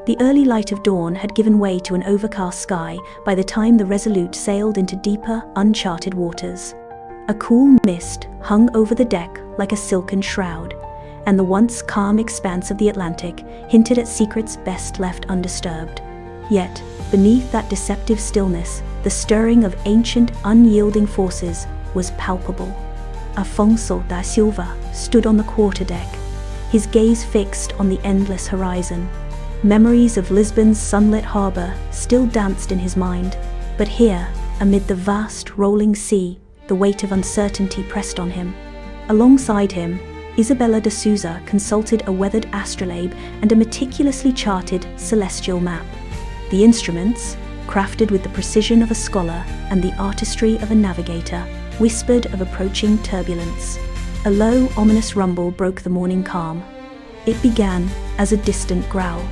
The early light of dawn had given way to an overcast sky by the time the Resolute sailed into deeper, uncharted waters. A cool mist hung over the deck like a silken shroud, and the once calm expanse of the Atlantic hinted at secrets best left undisturbed. Yet, beneath that deceptive stillness, the stirring of ancient, unyielding forces was palpable. Afonso da Silva stood on the quarterdeck, his gaze fixed on the endless horizon. Memories of Lisbon's sunlit harbour still danced in his mind, but here, amid the vast, rolling sea, the weight of uncertainty pressed on him. Alongside him, Isabela de Souza consulted a weathered astrolabe and a meticulously charted celestial map. The instruments, crafted with the precision of a scholar and the artistry of a navigator, whispered of approaching turbulence. A low, ominous rumble broke the morning calm. It began as a distant growl,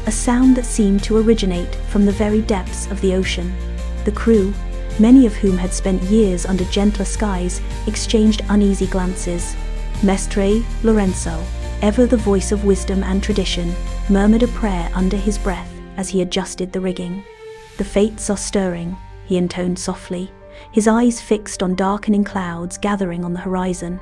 a sound that seemed to originate from the very depths of the ocean. The crew, many of whom had spent years under gentler skies, exchanged uneasy glances. Mestre Lorenzo, ever the voice of wisdom and tradition, murmured a prayer under his breath as he adjusted the rigging. "The fates are stirring," he intoned softly, his eyes fixed on darkening clouds gathering on the horizon.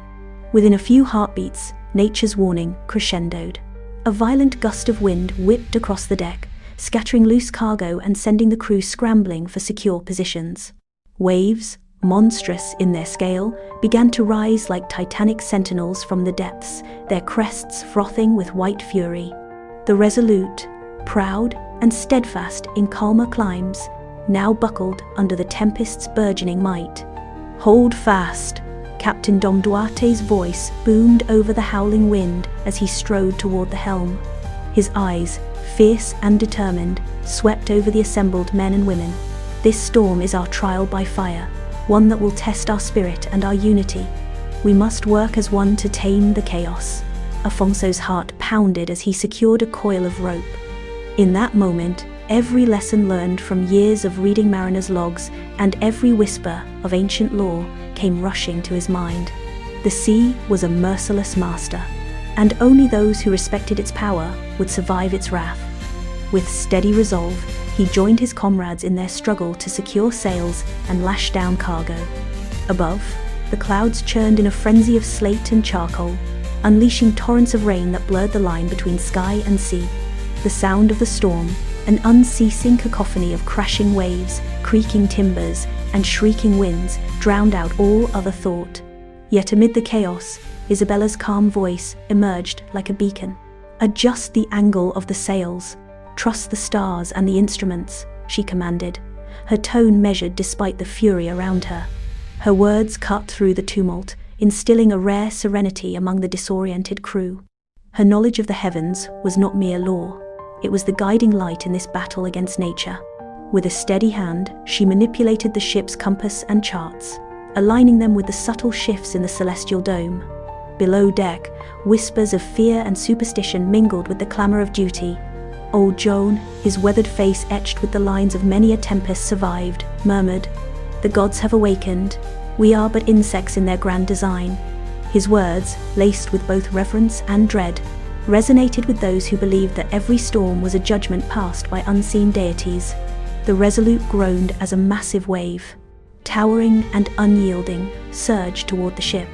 Within a few heartbeats, nature's warning crescendoed. A violent gust of wind whipped across the deck, scattering loose cargo and sending the crew scrambling for secure positions. Waves, monstrous in their scale, began to rise like titanic sentinels from the depths, their crests frothing with white fury. The Resolute, proud and steadfast in calmer climes, now buckled under the tempest's burgeoning might. "Hold fast!" Captain Dom Duarte's voice boomed over the howling wind as he strode toward the helm. His eyes, fierce and determined, swept over the assembled men and women. "This storm is our trial by fire, one that will test our spirit and our unity. We must work as one to tame the chaos." Afonso's heart pounded as he secured a coil of rope. In that moment, every lesson learned from years of reading mariners' logs and every whisper of ancient lore came rushing to his mind. The sea was a merciless master, and only those who respected its power would survive its wrath. With steady resolve, he joined his comrades in their struggle to secure sails and lash down cargo. Above, the clouds churned in a frenzy of slate and charcoal, unleashing torrents of rain that blurred the line between sky and sea. The sound of the storm, an unceasing cacophony of crashing waves, creaking timbers, and shrieking winds, drowned out all other thought. Yet amid the chaos, Isabela's calm voice emerged like a beacon. "Adjust the angle of the sails. Trust the stars and the instruments," she commanded, her tone measured despite the fury around her. Her words cut through the tumult, instilling a rare serenity among the disoriented crew. Her knowledge of the heavens was not mere lore. It was the guiding light in this battle against nature. With a steady hand, she manipulated the ship's compass and charts, aligning them with the subtle shifts in the celestial dome. Below deck, whispers of fear and superstition mingled with the clamor of duty. Old Joan, his weathered face etched with the lines of many a tempest survived, murmured, "The gods have awakened. We are but insects in their grand design." His words, laced with both reverence and dread, resonated with those who believed that every storm was a judgment passed by unseen deities. The Resolute groaned as a massive wave, towering and unyielding, surged toward the ship.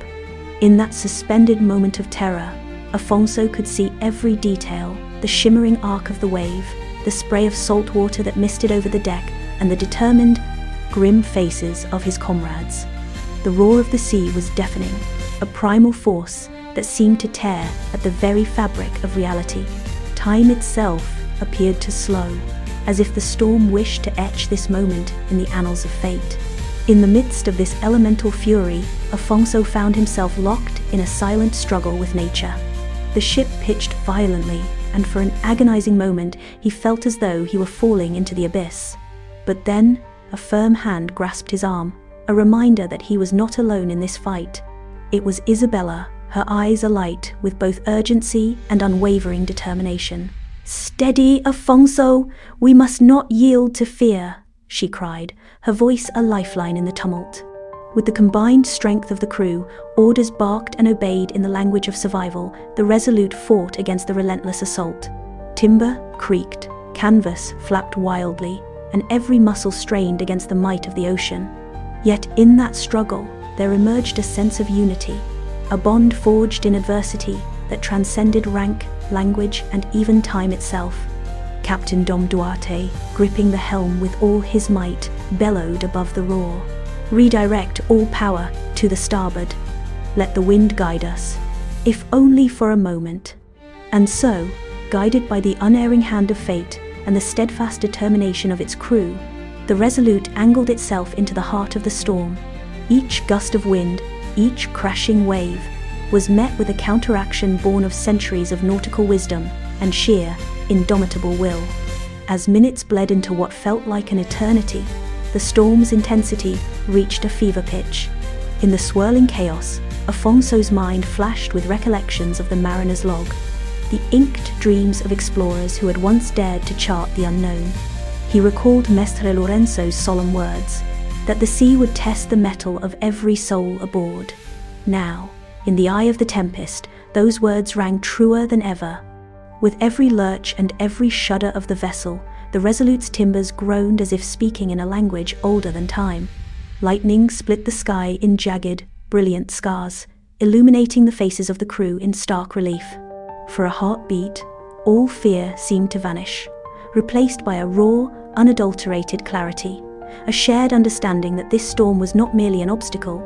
In that suspended moment of terror, Afonso could see every detail: the shimmering arc of the wave, the spray of salt water that misted over the deck, and the determined, grim faces of his comrades. The roar of the sea was deafening, a primal force that seemed to tear at the very fabric of reality. Time itself appeared to slow, as if the storm wished to etch this moment in the annals of fate. In the midst of this elemental fury, Afonso found himself locked in a silent struggle with nature. The ship pitched violently, and for an agonizing moment he felt as though he were falling into the abyss. But then, a firm hand grasped his arm, a reminder that he was not alone in this fight. It was Isabela, her eyes alight with both urgency and unwavering determination. "Steady, Afonso! We must not yield to fear," she cried, her voice a lifeline in the tumult. With the combined strength of the crew, orders barked and obeyed in the language of survival, the Resolute fought against the relentless assault. Timber creaked, canvas flapped wildly, and every muscle strained against the might of the ocean. Yet in that struggle, there emerged a sense of unity, a bond forged in adversity that transcended rank, language, and even time itself. Captain Dom Duarte, gripping the helm with all his might, bellowed above the roar. "Redirect all power to the starboard. Let the wind guide us, if only for a moment." And so, guided by the unerring hand of fate and the steadfast determination of its crew, the Resolute angled itself into the heart of the storm. Each gust of wind, each crashing wave, was met with a counteraction born of centuries of nautical wisdom and sheer, indomitable will. As minutes bled into what felt like an eternity, the storm's intensity reached a fever pitch. In the swirling chaos, Afonso's mind flashed with recollections of the mariner's log, the inked dreams of explorers who had once dared to chart the unknown. He recalled Mestre Lorenzo's solemn words, that the sea would test the mettle of every soul aboard. Now, in the eye of the tempest, those words rang truer than ever. With every lurch and every shudder of the vessel, the Resolute's timbers groaned as if speaking in a language older than time. Lightning split the sky in jagged, brilliant scars, illuminating the faces of the crew in stark relief. For a heartbeat, all fear seemed to vanish, replaced by a raw, unadulterated clarity, a shared understanding that this storm was not merely an obstacle,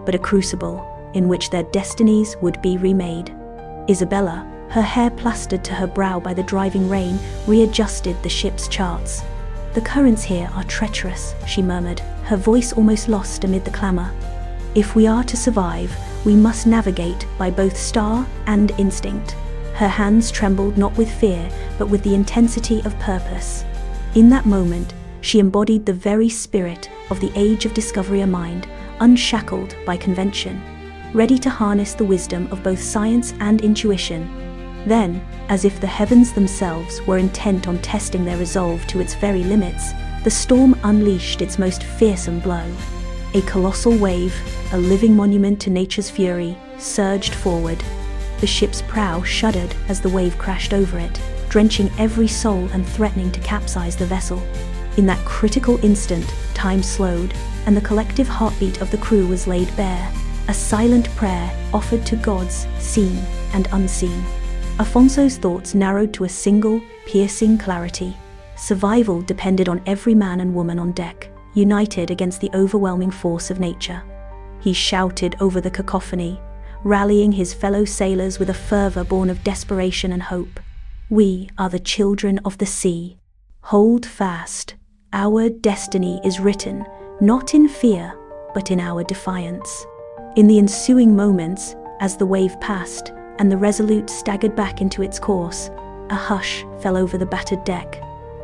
but a crucible in which their destinies would be remade. Isabela, her hair plastered to her brow by the driving rain, readjusted the ship's charts. "The currents here are treacherous," she murmured, her voice almost lost amid the clamor. "If we are to survive, we must navigate by both star and instinct." Her hands trembled not with fear, but with the intensity of purpose. In that moment, she embodied the very spirit of the age of discovery, a mind unshackled by convention, ready to harness the wisdom of both science and intuition. Then, as if the heavens themselves were intent on testing their resolve to its very limits, the storm unleashed its most fearsome blow. A colossal wave, a living monument to nature's fury, surged forward. The ship's prow shuddered as the wave crashed over it, drenching every soul and threatening to capsize the vessel. In that critical instant, time slowed, and the collective heartbeat of the crew was laid bare, a silent prayer offered to gods seen and unseen. Afonso's thoughts narrowed to a single, piercing clarity. Survival depended on every man and woman on deck, united against the overwhelming force of nature. He shouted over the cacophony, rallying his fellow sailors with a fervor born of desperation and hope. "We are the children of the sea. Hold fast. Our destiny is written, not in fear, but in our defiance." In the ensuing moments, as the wave passed and the Resolute staggered back into its course, a hush fell over the battered deck.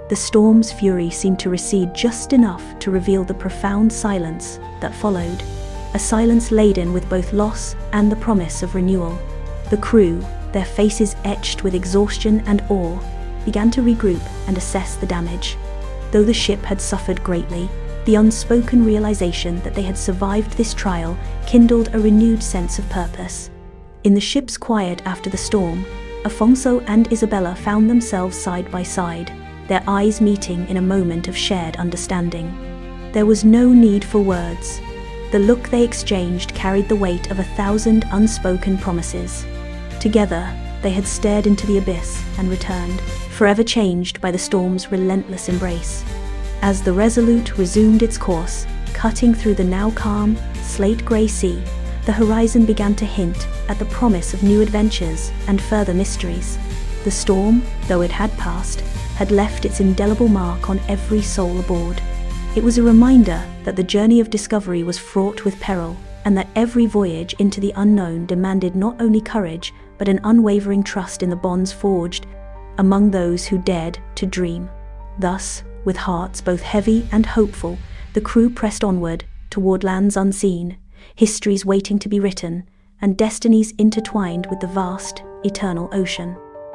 The storm's fury seemed to recede just enough to reveal the profound silence that followed, a silence laden with both loss and the promise of renewal. The crew, their faces etched with exhaustion and awe, began to regroup and assess the damage. Though the ship had suffered greatly, the unspoken realization that they had survived this trial kindled a renewed sense of purpose. In the ship's quiet after the storm, Afonso and Isabela found themselves side by side, their eyes meeting in a moment of shared understanding. There was no need for words. The look they exchanged carried the weight of 1,000 unspoken promises. Together, they had stared into the abyss and returned, forever changed by the storm's relentless embrace. As the Resolute resumed its course, cutting through the now calm, slate-grey sea, the horizon began to hint at the promise of new adventures and further mysteries. The storm, though it had passed, had left its indelible mark on every soul aboard. It was a reminder that the journey of discovery was fraught with peril, and that every voyage into the unknown demanded not only courage, but an unwavering trust in the bonds forged among those who dared to dream. Thus, with hearts both heavy and hopeful, the crew pressed onward toward lands unseen, histories waiting to be written, and destinies intertwined with the vast, eternal ocean.